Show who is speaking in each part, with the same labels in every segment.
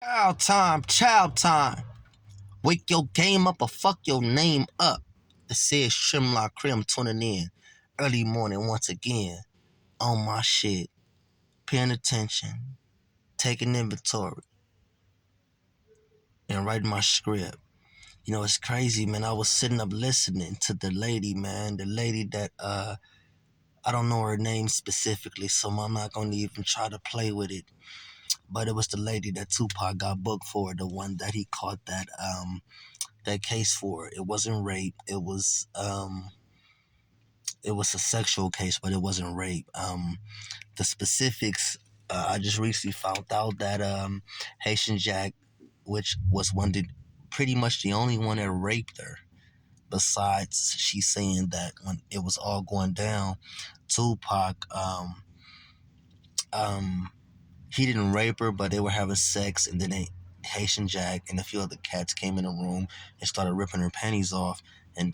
Speaker 1: Child time. Wake your game up or fuck your name up. It says Shrimlock Crim tuning in. Early morning once again. On my shit. Paying attention. Taking inventory. And writing my script. You know, it's crazy, man. I was sitting up listening to the lady, man. The lady that, I don't know her name specifically, so I'm not going to even try to play with it. But it was the lady that Tupac got booked for, the one that he caught that case for. It wasn't rape. It was a sexual case, but it wasn't rape. The specifics, I just recently found out that Haitian Jack, which was pretty much the only one that raped her. Besides, she's saying that when it was all going down, Tupac, um, he didn't rape her, but they were having sex, and then Haitian Jack and a few other cats came in the room and started ripping her panties off, and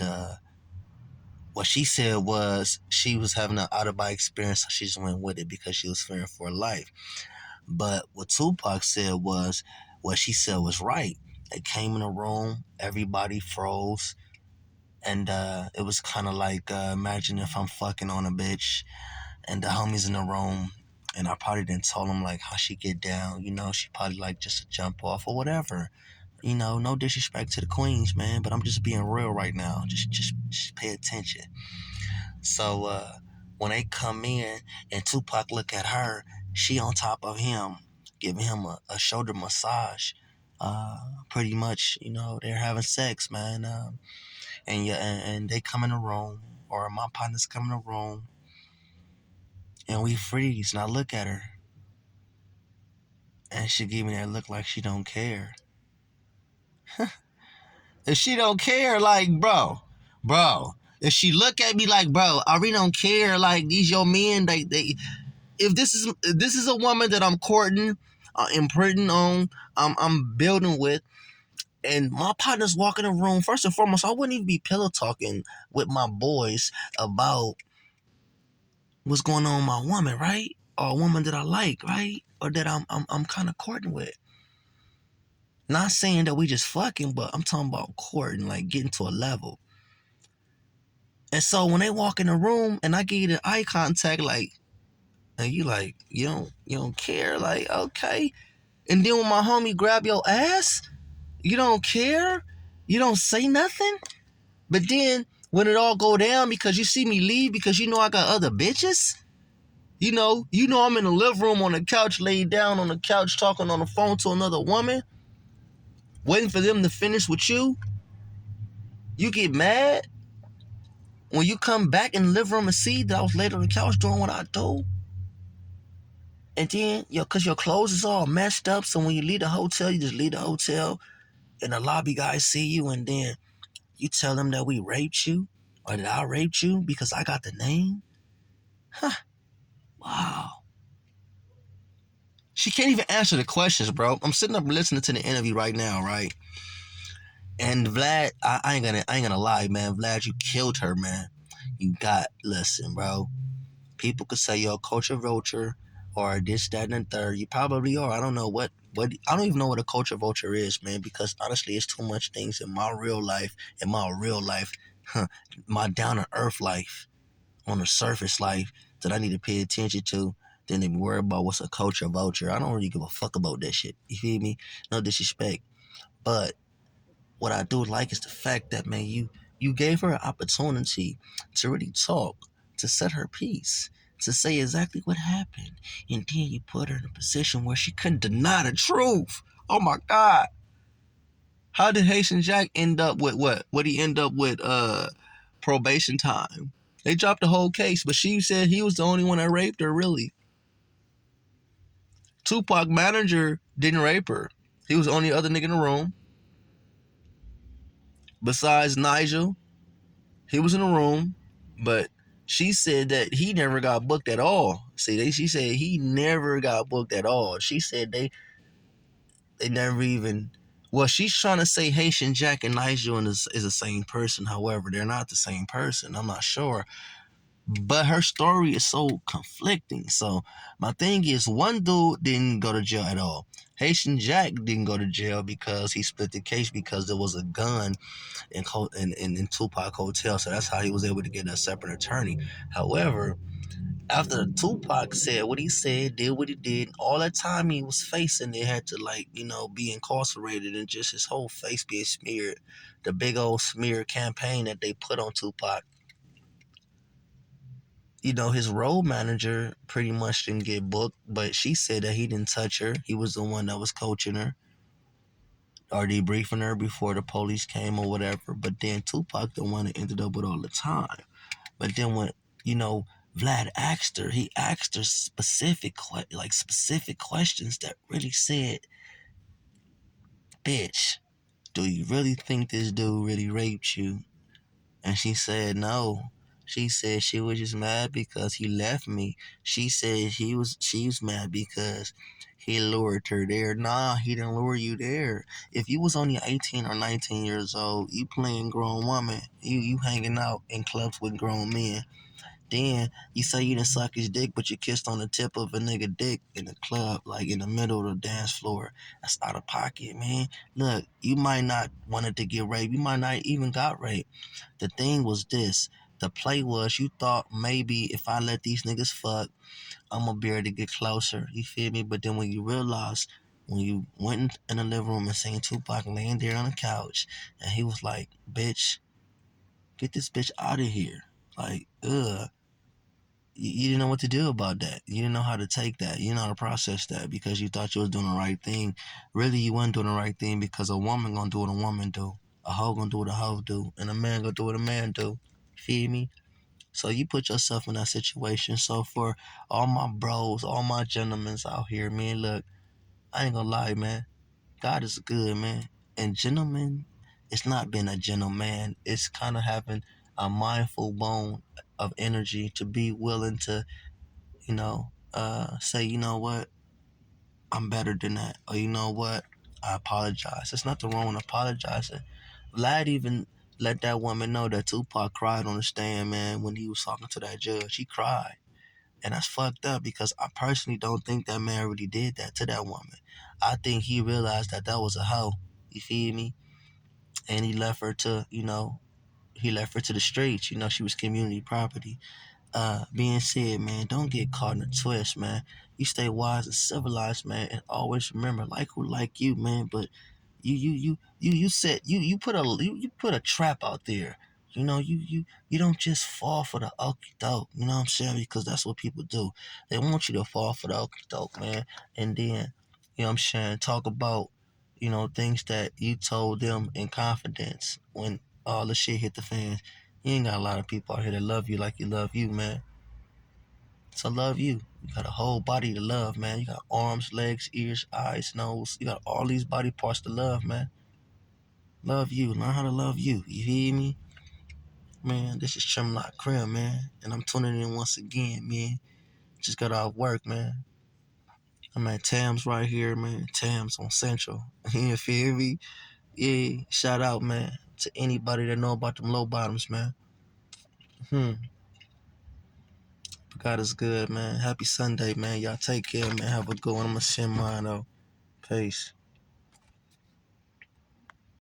Speaker 1: what she said was she was having an out of body experience, so she just went with it because she was fearing for her life. But what Tupac said was, what she said was right. They came in the room, everybody froze, and it was kind of like, imagine if I'm fucking on a bitch, and the homies in the room, and I probably didn't tell them like how she get down. You know, she probably like just to jump off or whatever. You know, no disrespect to the queens, man, but I'm just being real right now. Just pay attention. So when they come in and Tupac look at her, she on top of him, giving him a shoulder massage. Uh, Pretty much, you know, they're having sex, man. And yeah, and they come in the room, or my partners come in the room, and we freeze. And I look at her, and she give me that look like she don't care. If she don't care, like, bro. If she look at me like, bro, I really don't care. Like, these your men, they if this is a woman that I'm courting, imprinting on, I'm building with, and my partner's walking the room. First and foremost, I wouldn't even be pillow talking with my boys about what's going on with my woman, right? Or a woman that I like, right? Or that I'm kind of courting with. Not saying that we just fucking, but I'm talking about courting, like getting to a level. And so when they walk in the room and I give you the eye contact, and you don't care, like, okay. And then when my homie grab your ass, you don't care, you don't say nothing. But then when it all go down because you see me leave because you know I got other bitches, you know I'm in the living room on the couch, laid down on the couch, talking on the phone to another woman, waiting for them to finish with you. You get mad when you come back in the living room and see that I was laid on the couch doing what I do. And then, cause your clothes is all messed up. So when you leave the hotel, you just leave the hotel and the lobby guys see you, and then you tell them that we raped you or that I raped you because I got the name. Huh. Wow. She can't even answer the questions, bro. I'm sitting up listening to the interview right now, right? And Vlad, I ain't gonna lie, man. Vlad, you killed her, man. Listen, bro. People could say you're a culture vulture or this, that, and the third. You probably are. I don't know what I don't even know what a culture vulture is, man, because honestly it's too much things in my real life, huh, my down to earth life, on the surface life, that I need to pay attention to than to be worried about what's a culture vulture. I don't really give a fuck about that shit. You feel me? No disrespect. But what I do like is the fact that, man, you gave her an opportunity to really talk, to set her peace, to say exactly what happened, and then you put her in a position where she couldn't deny the truth. Oh my God! How did Haitian Jack end up with what? What he end up with? Probation time. They dropped the whole case, but she said he was the only one that raped her. Really, Tupac manager didn't rape her. He was the only other nigga in the room besides Nigel. He was in the room, but she said that he never got booked at all. She said he never got booked at all. She said they never even. Well, she's trying to say Haitian Jack and Nigel is the same person. However, they're not the same person. I'm not sure, but her story is so conflicting. So my thing is, one dude didn't go to jail at all. Haitian Jack didn't go to jail because he split the case because there was a gun in Tupac Hotel. So that's how he was able to get a separate attorney. However, after Tupac said what he said, did what he did, all that time he was facing, they had to, like, be incarcerated and just his whole face being smeared. The big old smear campaign that they put on Tupac. His road manager pretty much didn't get booked, but she said that he didn't touch her. He was the one that was coaching her or debriefing her before the police came or whatever. But then Tupac, the one that ended up with all the time. But then when, you know, Vlad asked her, he asked her specific questions that really said, bitch, do you really think this dude really raped you? And she said no. She said she was just mad because he left me. She said she was mad because he lured her there. Nah, he didn't lure you there. If you was only 18 or 19 years old, you playing grown woman, you hanging out in clubs with grown men. Then you say you didn't suck his dick, but you kissed on the tip of a nigga dick in the club, like in the middle of the dance floor. That's out of pocket, man. Look, you might not wanted to get raped. You might not even got raped. The thing was this. The play was you thought maybe if I let these niggas fuck, I'm gonna be able to get closer. You feel me? But then when you realized, when you went in the living room and seen Tupac laying there on the couch, and he was like, bitch, get this bitch out of here. Like, ugh. You didn't know what to do about that. You didn't know how to take that. You didn't know how to process that because you thought you was doing the right thing. Really, you wasn't doing the right thing because a woman gonna do what a woman do. A hoe gonna do what a hoe do. And a man gonna do what a man do. Feel me? So you put yourself in that situation. So for all my bros, all my gentlemen out here, man, look, I ain't gonna lie, man. God is good, man. And gentlemen, it's not being a gentleman. It's kind of having a mindful bone of energy to be willing to say, you know what, I'm better than that. Or you know what, I apologize. There's nothing wrong with apologizing. Vlad even let that woman know that Tupac cried on the stand, man, when he was talking to that judge. He cried. And that's fucked up because I personally don't think that man really did that to that woman. I think he realized that that was a hoe. You feel me? And he left her to, he left her to the streets. She was community property. Being said, man, don't get caught in a twist, man. You stay wise and civilized, man, and always remember, like who like you, man. But you said you put a trap out there. You don't just fall for the okie doke. You know what I'm saying? Because that's what people do. They want you to fall for the okie doke, man. And then, you know what I'm saying, talk about, things that you told them in confidence when all the shit hit the fan. You ain't got a lot of people out here that love you like you love you, man. So love you. You got a whole body to love, man. You got arms, legs, ears, eyes, nose. You got all these body parts to love, man. Love you. Learn how to love you. You hear me? Man, this is Chumlock Krim, man. And I'm tuning in once again, man. Just got off work, man. I'm at Tams right here, man. Tams on Central. You feel me? Yeah. Shout out, man, to anybody that know about them low bottoms, man. Hmm. God is good, man. Happy Sunday, man. Y'all take care, man. Have a good one. I'm going to send mine out. Peace.